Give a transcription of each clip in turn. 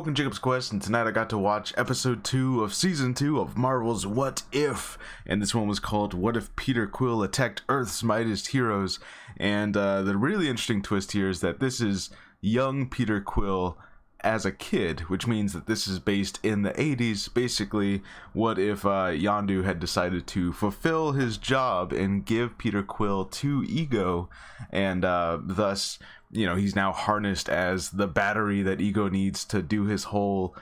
welcome to Jacob's Quest, and tonight I got to watch episode 2 of season 2 of Marvel's What If, and this one was called What If Peter Quill Attacked Earth's Mightiest Heroes. And the really interesting twist here is that this is young Peter Quill as a kid, which means that this is based in the 80s. Basically, what if Yondu had decided to fulfill his job and give Peter Quill to Ego, and thus, you know, he's now harnessed as the battery that Ego needs to do his whole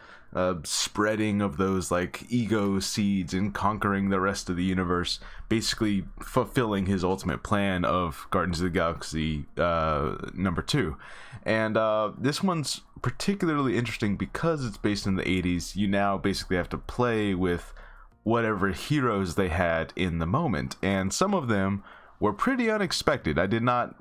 spreading of those like ego seeds and conquering the rest of the universe, basically fulfilling his ultimate plan of Guardians of the Galaxy number 2. And this one's particularly interesting because it's based in the 80s. You now basically have to play with whatever heroes they had in the moment, and some of them were pretty unexpected. I did not,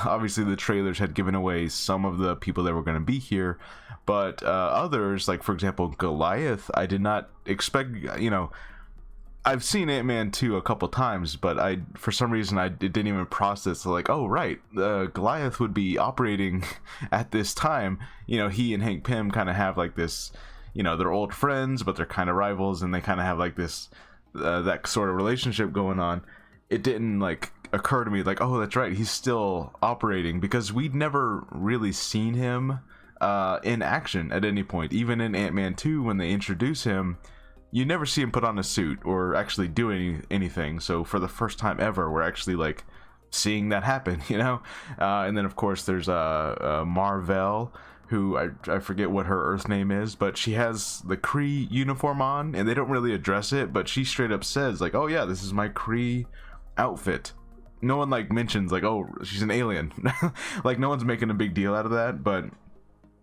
obviously the trailers had given away some of the people that were going to be here, but others, like for example Goliath, I did not expect. I've seen Ant-Man 2 a couple times, but for some reason it didn't even process like, oh right, Goliath would be operating at this time. He and Hank Pym kind of have like this, they're old friends but they're kind of rivals, and they kind of have like this that sort of relationship going on. It didn't like occur to me like, oh that's right, he's still operating, because we'd never really seen him in action at any point. Even in Ant-Man 2, when they introduce him, you never see him put on a suit or actually do anything. So for the first time ever, we're actually like seeing that happen, and then of course there's Marvel, who I forget what her Earth name is, but she has the Kree uniform on, and they don't really address it, but she straight up says like, oh yeah, this is my Kree outfit. No one like mentions like, oh, she's an alien. Like no one's making a big deal out of that, but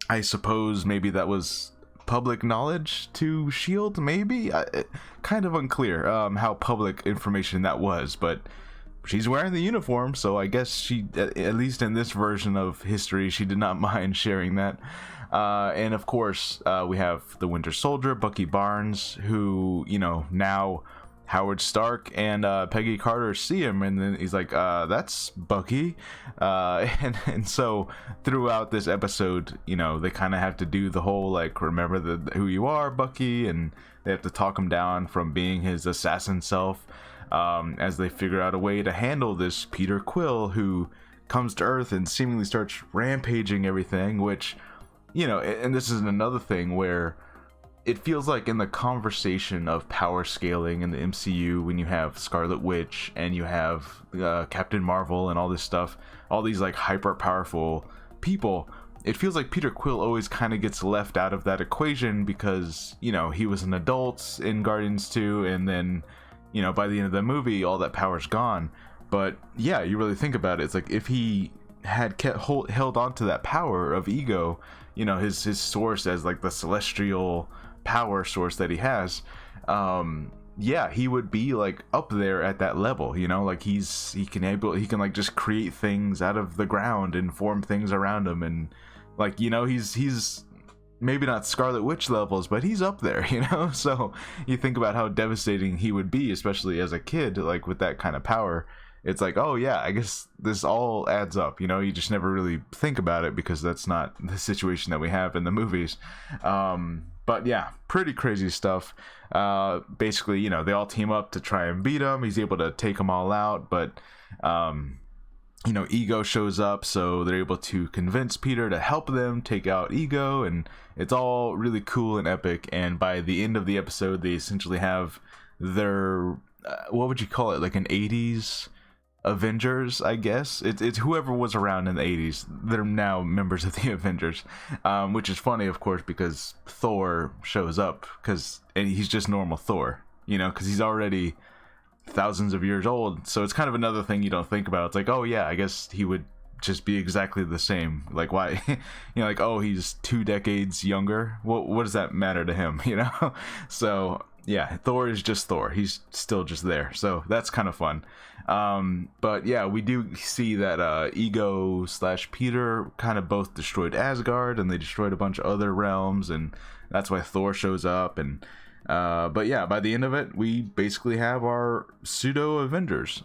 I suppose maybe that was public knowledge to S.H.I.E.L.D. maybe. Kind of unclear how public information that was, but she's wearing the uniform, so I guess she, at least in this version of history, she did not mind sharing that. And of course we have the Winter Soldier, Bucky Barnes, who, now Howard Stark and Peggy Carter see him, and then he's like, that's Bucky. And so throughout this episode, they kind of have to do the whole like, remember who you are, Bucky, and they have to talk him down from being his assassin self, as they figure out a way to handle this Peter Quill, who comes to Earth and seemingly starts rampaging everything, which, and this is another thing where it feels like in the conversation of power scaling in the MCU, when you have Scarlet Witch and you have Captain Marvel and all this stuff, all these like hyper powerful people, it feels like Peter Quill always kind of gets left out of that equation because, he was an adult in Guardians 2, and then, by the end of the movie, all that power's gone. But yeah, you really think about it, it's like if he had held on to that power of Ego, his source as like the celestial power source that he has, he would be like up there at that level, like he can like just create things out of the ground and form things around him, and like, he's maybe not Scarlet Witch levels, but he's up there, so you think about how devastating he would be, especially as a kid, like with that kind of power. It's like, oh yeah, I guess this all adds up, you just never really think about it because that's not the situation that we have in the movies. But yeah, pretty crazy stuff. Basically, they all team up to try and beat him. He's able to take them all out, but Ego shows up, so they're able to convince Peter to help them take out Ego, and it's all really cool and epic. And by the end of the episode, they essentially have their what would you call it, like an 80s Avengers, I guess. It's whoever was around in the 80s. They're now members of the Avengers, which is funny, of course, because Thor shows up, and he's just normal Thor, because he's already thousands of years old. So it's kind of another thing you don't think about. It's like, oh yeah, I guess he would just be exactly the same. Like, why? Like, oh, he's 2 decades younger. What does that matter to him? So yeah, Thor is just Thor. He's still just there. So that's kind of fun. But yeah, we do see that Ego / Peter kind of both destroyed Asgard, and they destroyed a bunch of other realms, and that's why Thor shows up. And but yeah, by the end of it, we basically have our pseudo Avengers.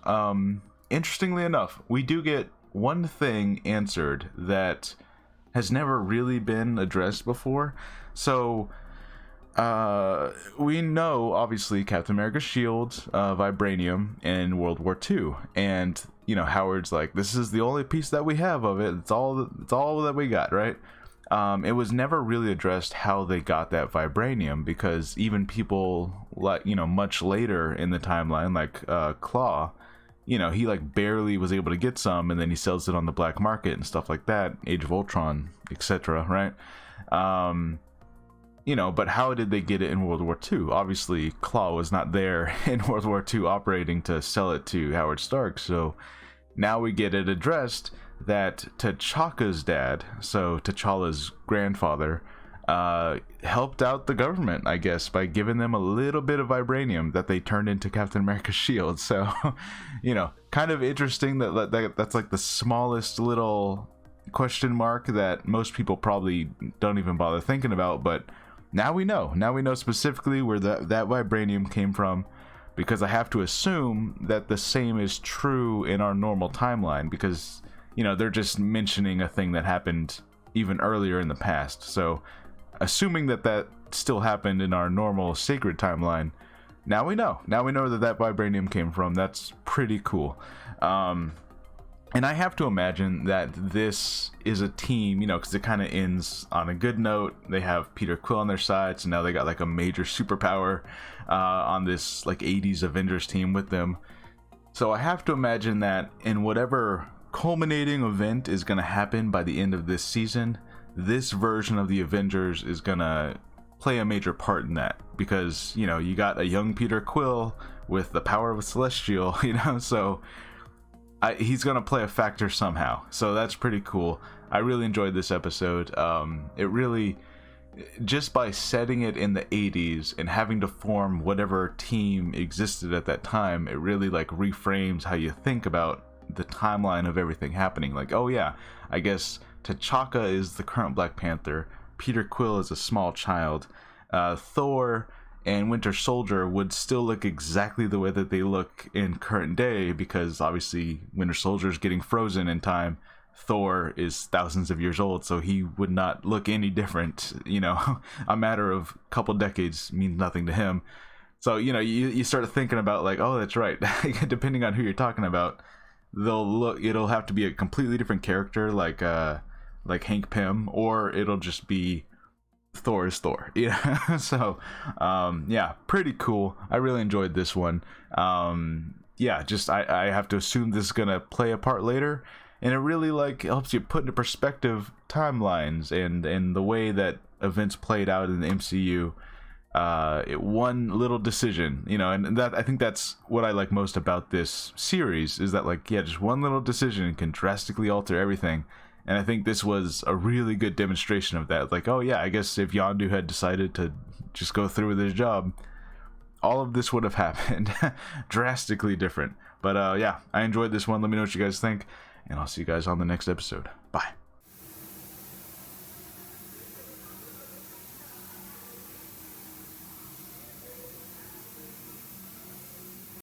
Interestingly enough, we do get one thing answered that has never really been addressed before. So we know obviously Captain America's shield, vibranium in World War II, and you know, Howard's like, this is the only piece that we have of it. It's all that we got, right? It was never really addressed how they got that vibranium, because even people like, you know, much later in the timeline, like Claw, you know, he like barely was able to get some, and then he sells it on the black market and stuff like that, Age of Ultron, etc., right? You know, but how did they get it in World War II? Obviously, Claw was not there in World War II operating to sell it to Howard Stark, so now we get it addressed that T'Chaka's dad, so T'Challa's grandfather, helped out the government, I guess, by giving them a little bit of vibranium that they turned into Captain America's shield. So, you know, kind of interesting that's like the smallest little question mark that most people probably don't even bother thinking about, but now we know. Now we know specifically where that vibranium came from, because I have to assume that the same is true in our normal timeline, because, you know, they're just mentioning a thing that happened even earlier in the past. So assuming that still happened in our normal sacred timeline, now we know that vibranium came from. That's pretty cool. And I have to imagine that this is a team, you know, because it kind of ends on a good note. They have Peter Quill on their side, so now they got like a major superpower on this like 80s Avengers team with them. So I have to imagine that in whatever culminating event is going to happen by the end of this season, this version of the Avengers is going to play a major part in that, because, you know, you got a young Peter Quill with the power of a Celestial, you know, so he's going to play a factor somehow. So that's pretty cool. I really enjoyed this episode. It really, just by setting it in the 80s and having to form whatever team existed at that time, it really like reframes how you think about the timeline of everything happening. Like, oh yeah, I guess T'Chaka is the current Black Panther, Peter Quill is a small child, Thor and Winter Soldier would still look exactly the way that they look in current day, because obviously Winter Soldier is getting frozen in time. Thor is thousands of years old, so he would not look any different. You know, a matter of couple decades means nothing to him. So, you know, you start thinking about like, oh, that's right. Depending on who you're talking about, it'll have to be a completely different character, like Hank Pym, or it'll just be Thor is Thor. Yeah. So yeah, pretty cool. I really enjoyed this one. Yeah, just I have to assume this is gonna play a part later, and it really like helps you put into perspective timelines and the way that events played out in the MCU. One little decision, you know, and that, I think that's what I like most about this series, is that like, yeah, just one little decision can drastically alter everything. And I think this was a really good demonstration of that. Like, oh yeah, I guess if Yondu had decided to just go through with his job, all of this would have happened. Drastically different. But yeah, I enjoyed this one. Let me know what you guys think, and I'll see you guys on the next episode. Bye.